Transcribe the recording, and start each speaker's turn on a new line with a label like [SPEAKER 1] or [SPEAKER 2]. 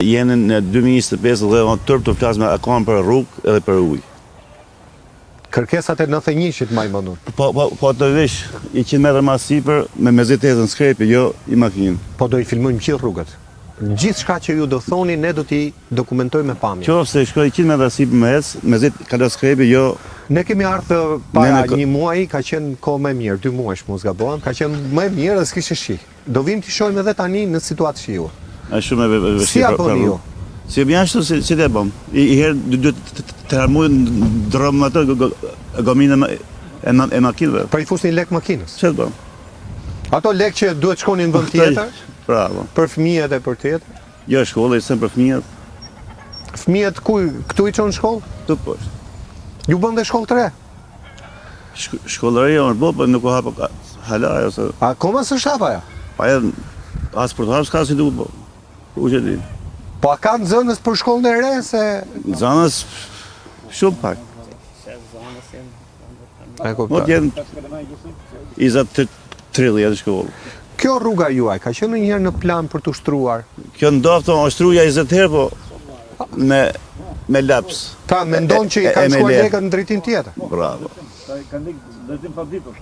[SPEAKER 1] Jeni në 2025 dhe unë tërë të flasme akon për rrugë edhe për ujë.
[SPEAKER 2] Kërkesat e 91-shit maj mëndur.
[SPEAKER 1] Po të vish, 100 metra ma sipër me mezitetën skrepi, jo i makinë.
[SPEAKER 2] Po do i filmojmë gjithë rrugët. Gjithë shka që ju do thoni, ne do t'i dokumentojmë me pamje.
[SPEAKER 1] Qoftë se shkoj 100 metra sipër me ecë, mezit kalo skrepi, jo.
[SPEAKER 2] Ne kemi ardhur para një muaji, ka qenë kohë më mirë, 2 muaj mu zgabohem, ka qenë më mirë dhe s'kishte shi. Do vim t'i shohim edhe tani në situatë shiu.
[SPEAKER 1] A shumë e vështirë.
[SPEAKER 2] Si a bëni ju?
[SPEAKER 1] Si bën ashtu si të bëm. I herë duhet të harmoj ndrom atë gominë e makinëve.
[SPEAKER 2] Pra i fusni lek makinës.
[SPEAKER 1] Çfarë bëm?
[SPEAKER 2] Ato lek që duhet shkonin në vend tjetër?
[SPEAKER 1] Bravo.
[SPEAKER 2] Për fëmijët e për tjetër?
[SPEAKER 1] Jo shkolla, isën për fëmijët.
[SPEAKER 2] Fëmijët këtu i çon shkollë?
[SPEAKER 1] Tu poshtë.
[SPEAKER 2] Ju bën dhe shkollë të re?
[SPEAKER 1] Shkollëria është bo, po nuk u hapa hala ose.
[SPEAKER 2] Akoma s'është hapa ja?
[SPEAKER 1] Pa edhe as për të hapë s'ka si duhet bo. U që di.
[SPEAKER 2] Po a kanë zënës për shkollën e re se...
[SPEAKER 1] Zanës shumë pak. Mo t'jenë 20-30 shkollë.
[SPEAKER 2] Kjo rruga juaj, ka qenë njëherë në plan për të ushtruar?
[SPEAKER 1] Kjo ndoftë o shtruja 20 herë, po me laps.
[SPEAKER 2] Ta mendon që i kanë shkuar lekët në drejtim tjetër?
[SPEAKER 1] Bravo.
[SPEAKER 3] Kanë drejtim pa ditur.